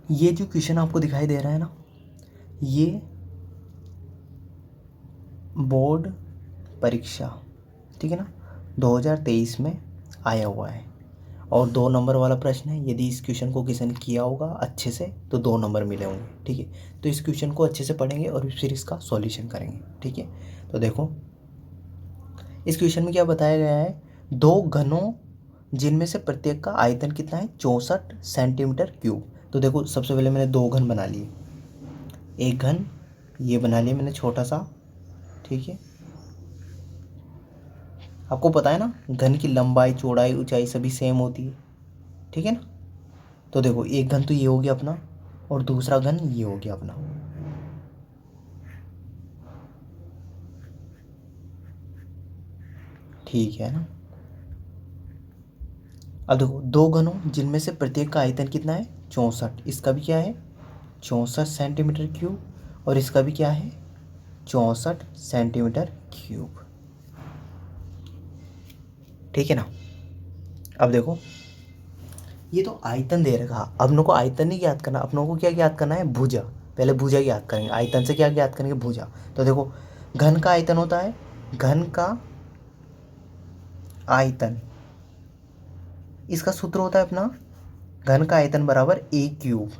ये जो क्वेश्चन आपको दिखाई दे रहा है ना, ये बोर्ड परीक्षा, ठीक है ना, 2023 में आया हुआ है और 2 नंबर वाला प्रश्न है। यदि इस क्वेश्चन को किसी ने किया होगा अच्छे से तो 2 नंबर मिले होंगे, ठीक है। तो इस क्वेश्चन को अच्छे से पढ़ेंगे और फिर इसका सॉल्यूशन करेंगे, ठीक है। तो देखो इस क्वेश्चन में क्या बताया गया है, 2 घनों जिनमें से प्रत्येक का आयतन कितना है, 64 सेंटीमीटर क्यूब। तो देखो सबसे पहले मैंने 2 घन बना लिए, एक घन ये बना लिया मैंने छोटा सा, ठीक है। आपको पता है ना घन की लंबाई चौड़ाई ऊंचाई सभी सेम होती है, ठीक है ना। तो देखो एक घन तो ये हो गया अपना और दूसरा घन ये हो गया अपना, ठीक है ना। अब देखो 2 घनों जिनमें से प्रत्येक का आयतन कितना है, 64। इसका भी क्या है, 64 सेंटीमीटर क्यूब और इसका भी क्या है, 64 सेंटीमीटर क्यूब, ठीक है ना। अब देखो ये तो आयतन दे रखा, अब अपनों को आयतन नहीं ज्ञात करना, अपनों को क्या ज्ञात करना है, भुजा। पहले भुजा ज्ञात करेंगे, आयतन से क्या ज्ञात करेंगे, भुजा। तो देखो घन का आयतन होता है, घन का आयतन, इसका सूत्र होता है अपना घन का आयतन बराबर ए क्यूब,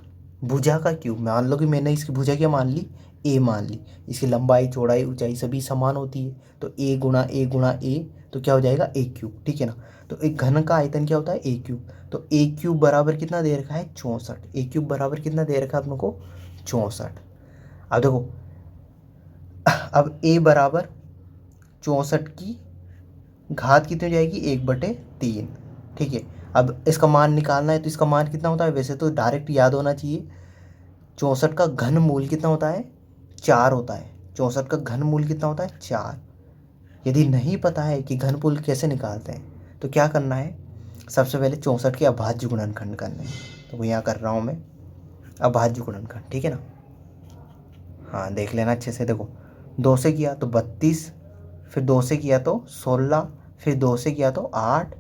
भुजा का क्यूब। मान लो कि मैंने इसकी भुजा क्या मान ली, ए मान ली। इसकी लंबाई चौड़ाई ऊंचाई सभी समान होती है, तो ए गुणा ए तो क्या हो जाएगा, ए क्यूब, ठीक है ना। तो एक घन का आयतन क्या होता है, ए क्यूब। तो ए क्यूब बराबर कितना दे रखा है, 64। ए क्यूब बराबर कितना दे रखा है अपने को, 64। अब देखो अब ए बराबर 64 की घात कितनी हो जाएगी, 1/3, ठीक है। अब इसका मान निकालना है तो इसका मान कितना होता है, वैसे तो डायरेक्ट याद होना चाहिए। 64 का घन मूल कितना होता है, 4 होता है। 64 का घन मूल कितना होता है, 4। यदि नहीं पता है कि घन मूल कैसे निकालते हैं तो क्या करना है, सबसे पहले 64 के अभाज्य गुणनखंड करने हैं। तो यहाँ कर रहा हूँ मैं अभाज्य गुणनखंड, ठीक है ना। हाँ देख लेना अच्छे से, देखो 2 से किया तो 32, फिर 2 से किया तो 16, फिर 2 से किया तो 8,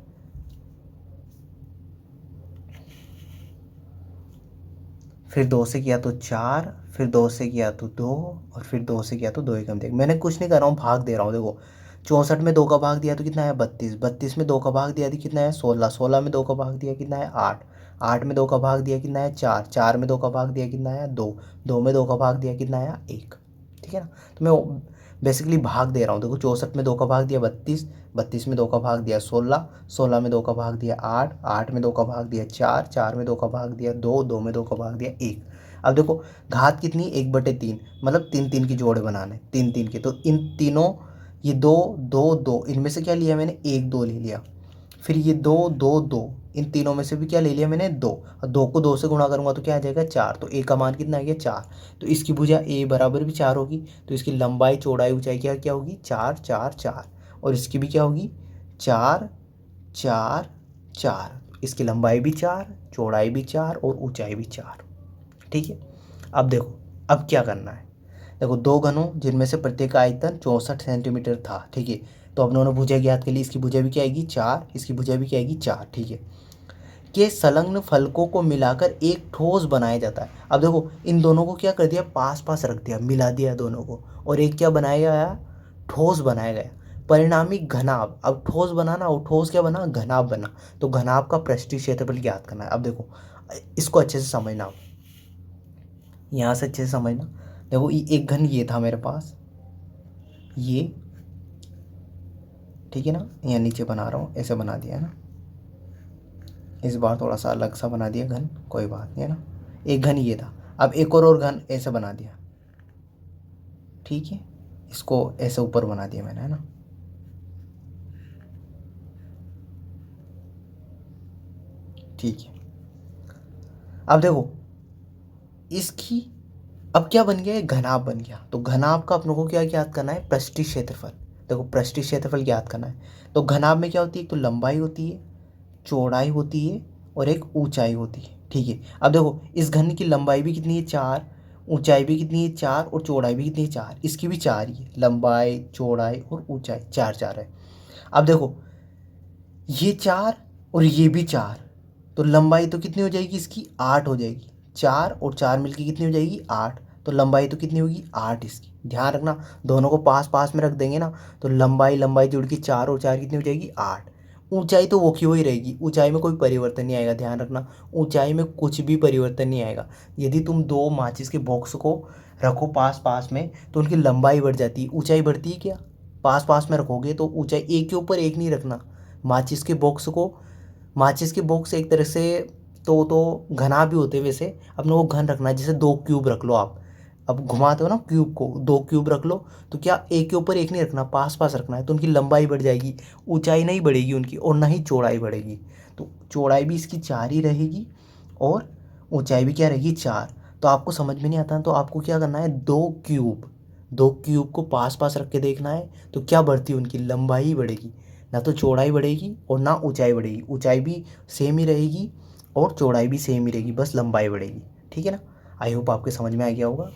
फिर 2 से किया तो 4, फिर 2 से किया तो 2 और फिर 2 से किया तो 2 एकम। देख मैंने कुछ नहीं कर रहा हूँ, भाग दे रहा हूँ। देखो 64 में 2 का भाग दिया तो कितना है, 32, 32 में 2 का भाग दिया तो कितना है, 16, 16 में 2 का भाग दिया कितना है, 8, 8 में 2 का भाग दिया कितना है, 4, 4 में 2 का भाग दिया कितना है, 2, 2 में 2 का भाग दिया कितना है, 1, ठीक है ना। तो मैं बेसिकली भाग दे रहा हूँ। देखो 64 में 2 का भाग दिया 32, 32 में 2 का भाग दिया 16, 16 में 2 का भाग दिया 8, 8 में 2 का भाग दिया 4, 4 में 2 का भाग दिया 2, 2 में 2 का भाग दिया 1। अब देखो घात कितनी, 1/3, मतलब 3 3 की जोड़े बनाने, 3 3 के। तो इन तीनों, ये 2 2 2, इनमें से क्या लिया मैंने, 1 2 ले लिया। फिर ये 2 2 2, इन तीनों में से भी क्या ले लिया मैंने, 2। और 2 को 2 से गुणा करूंगा तो क्या आ जाएगा, 4। तो ए का मान कितना आ गया, 4। तो इसकी भुजा ए बराबर भी 4 होगी। तो इसकी लंबाई चौड़ाई ऊंचाई क्या क्या होगी, 4 4 4। और इसकी भी क्या होगी, 4 4 4। इसकी लंबाई भी 4, चौड़ाई भी 4 और ऊंचाई भी 4, ठीक है। अब देखो अब क्या करना है, देखो 2 घनों जिनमें से प्रत्येक का आयतन 64 सेंटीमीटर था, ठीक है। तो अब दोनों भुजा ज्ञात के लिए इसकी भुजा भी क्या आएगी, 4, इसकी भुजा भी क्या आएगी, 4, ठीक है। के संलग्न फलकों को मिलाकर एक ठोस बनाया जाता है। अब देखो इन दोनों को क्या कर दिया, पास पास रख दिया, मिला दिया दोनों को, और एक क्या बनाया गया, ठोस बनाया गया। परिणामी घनाभ, अब ठोस बनाना और ठोस क्या बना, घनाभ बना। तो घनाभ का पृष्ठीय क्षेत्रफल ज्ञात करना है। अब देखो इसको अच्छे से समझना, आप यहाँ से अच्छे से समझना। देखो एक घन ये था मेरे पास, ये, ठीक है ना। यहाँ नीचे बना रहा हूँ, ऐसे बना दिया है ना, इस बार थोड़ा सा अलग सा बना दिया घन, कोई बात नहीं है ना। एक घन ये था, अब एक और घन ऐसे बना दिया, ठीक है। इसको ऐसे ऊपर बना दिया मैंने, है ना, ठीक है। अब देखो इसकी, अब क्या बन गया, ये घनाभ बन गया। तो घनाभ का अपनों को क्या ज्ञात करना है, पृष्ठीय क्षेत्रफल। देखो पृष्ठीय क्षेत्रफल ज्ञात करना है तो घनाभ में क्या होती है, एक तो लंबाई होती है, चौड़ाई होती है और एक ऊंचाई होती है, ठीक है। अब देखो इस घन की लंबाई भी कितनी है, 4, ऊंचाई भी कितनी है, 4, और चौड़ाई भी कितनी है, 4। इसकी भी 4 ही है, लंबाई चौड़ाई और ऊंचाई 4 4 है। अब देखो ये 4 और ये भी 4, तो लंबाई तो कितनी हो जाएगी इसकी, 8 हो जाएगी। 4 और 4 मिलके कितनी हो जाएगी 8। तो लंबाई तो कितनी होगी 8 इसकी। ध्यान रखना दोनों को पास पास में रख देंगे ना तो लंबाई लंबाई जुड़ के 4 और 4 कितनी हो जाएगी 8। ऊंचाई तो वो की वही रहेगी, ऊंचाई में कोई परिवर्तन नहीं आएगा। ध्यान रखना ऊंचाई में कुछ भी परिवर्तन नहीं आएगा। यदि तुम दो माचिस के बॉक्स को रखो पास पास में तो उनकी लंबाई बढ़ जाती है, ऊंचाई बढ़ती है क्या? पास पास में रखोगे तो ऊंचाई एक के ऊपर एक नहीं रखना। माचिस के बॉक्स को, माचिस के बॉक्स एक तरह से तो घना भी होते हैं वैसे, अपने को घन रखना है। जैसे 2 क्यूब रख लो आप, अब घुमाते हो ना क्यूब को, 2 क्यूब रख लो तो क्या एक के ऊपर एक नहीं रखना, पास पास रखना है। तो उनकी लंबाई बढ़ जाएगी, ऊंचाई नहीं बढ़ेगी उनकी और ना ही चौड़ाई बढ़ेगी। तो चौड़ाई भी इसकी 4 ही रहेगी और ऊंचाई भी क्या रहेगी 4। तो आपको समझ में नहीं आता तो आपको क्या करना है, 2 क्यूब को पास पास रख के देखना है तो क्या बढ़ती है उनकी लंबाई ही बढ़ेगी, ना तो चौड़ाई बढ़ेगी और ना ऊंचाई बढ़ेगी। ऊंचाई भी सेम ही रहेगी और चौड़ाई भी सेम ही रहेगी, बस लंबाई बढ़ेगी। ठीक है ना। आई होप आपके समझ में आ गया होगा।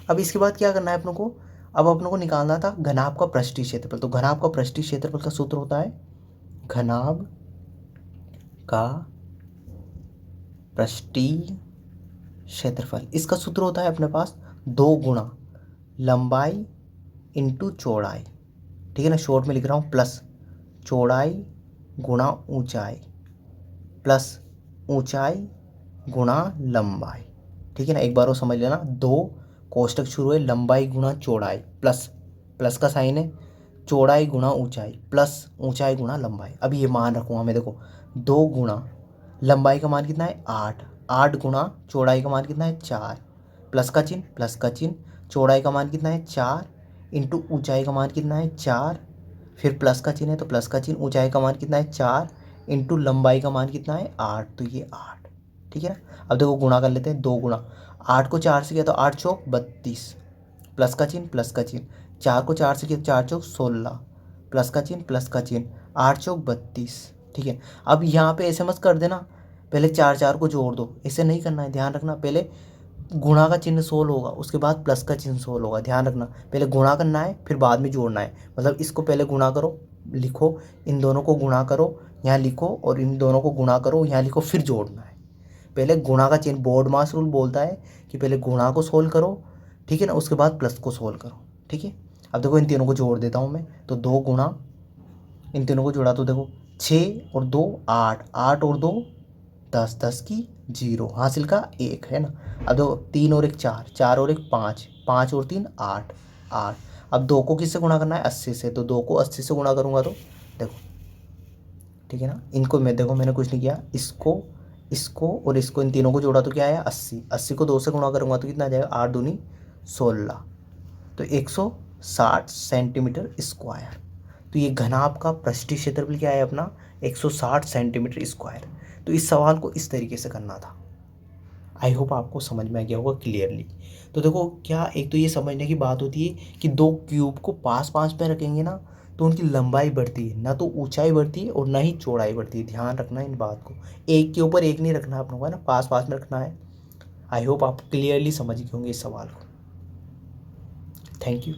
अब इसके बाद क्या करना है अपनों को, अब अपनों को निकालना था घनाभ का पृष्ठीय क्षेत्रफल। तो घनाभ का पृष्ठीय क्षेत्रफल का सूत्र होता है घनाभ का पृष्ठीय क्षेत्रफल। इसका सूत्र होता है अपने पास 2 गुणा लंबाई इंटू चौड़ाई। ठीक है ना, शॉर्ट में लिख रहा हूँ प्लस चौड़ाई गुणा ऊंचाई प्लस ऊंचाई गुणा लंबाई। ठीक है ना, एक बार वो समझ लेना, 2 कोष्टक शुरू है, लंबाई गुणा चौड़ाई प्लस प्लस का साइन है, चौड़ाई गुणा ऊंचाई प्लस ऊंचाई गुणा लंबाई। अब ये मान रखूँगा मैं, देखो 2 गुणा लंबाई का मान कितना है 8, 8 गुणा चौड़ाई का मान कितना है 4, प्लस का चिन्ह, चौड़ाई का मान कितना है 4 इंटू ऊंचाई का मान कितना है 4, फिर प्लस का चिन्ह है तो प्लस का चिन्ह, ऊंचाई का मान कितना है 4 इंटू लंबाई का मान कितना है 8, तो ये 8। ठीक है ना। अब देखो गुणा कर लेते हैं, 2 गुणा 8 को 4 से किया तो 8 चौक 32, प्लस का चिन्ह, 4 को 4 से किया तो 4 चौक 16, प्लस का चिन्ह 8 चौक 32। ठीक है। अब यहाँ पे ऐसे मत कर देना, पहले 4 4 को जोड़ दो, ऐसे नहीं करना है। ध्यान रखना पहले गुणा का चिन्ह सोल्व होगा उसके बाद प्लस का चिन्ह सोल्व होगा। ध्यान रखना पहले गुणा करना है फिर बाद में जोड़ना है। मतलब इसको पहले गुणा करो, लिखो, इन दोनों को गुणा करो यहाँ लिखो, और इन दोनों को गुणा करो यहाँ लिखो, फिर जोड़ना है। पहले गुणा का चिन्ह, बोर्ड मास रूल बोलता है कि पहले गुणा को सोल्व करो, ठीक है ना, उसके बाद प्लस को सोल्व करो। ठीक है। अब देखो इन तीनों को जोड़ देता हूँ मैं, तो 2 गुणा, इन तीनों को जोड़ा तो देखो 6 और 2 8, 8 और 2 10, 10 की 0, हासिल का 1 है ना। अब दो 3 और 1 4, 4 और 1 5, 5 और 3 8, 8। अब 2 को किससे गुणा करना है 80 से, तो 2 को 80 से गुणा करूँगा तो देखो, ठीक है ना, इनको मैं देखो मैंने कुछ नहीं किया, इसको इसको और इसको, इन तीनों को जोड़ा तो क्या आया 80, 80 को 2 से गुणा करूँगा तो कितना आ जाएगा 8 दूनी 16, तो 160 सेंटीमीटर स्क्वायर। तो ये घनाभ का पृष्ठीय क्षेत्रफल क्या है अपना 160 सेंटीमीटर स्क्वायर। तो इस सवाल को इस तरीके से करना था। आई होप आपको समझ में आ गया होगा क्लियरली। तो देखो क्या, एक तो ये समझने की बात होती है कि 2 क्यूब को पास पास में रखेंगे ना तो उनकी लंबाई बढ़ती है, ना तो ऊंचाई बढ़ती है और ना ही चौड़ाई बढ़ती है। ध्यान रखना इन बात को, एक के ऊपर एक नहीं रखना अपनों को, है ना, पास पास में रखना है। आई होप आप क्लियरली समझ गए होंगे इस सवाल को। Thank you.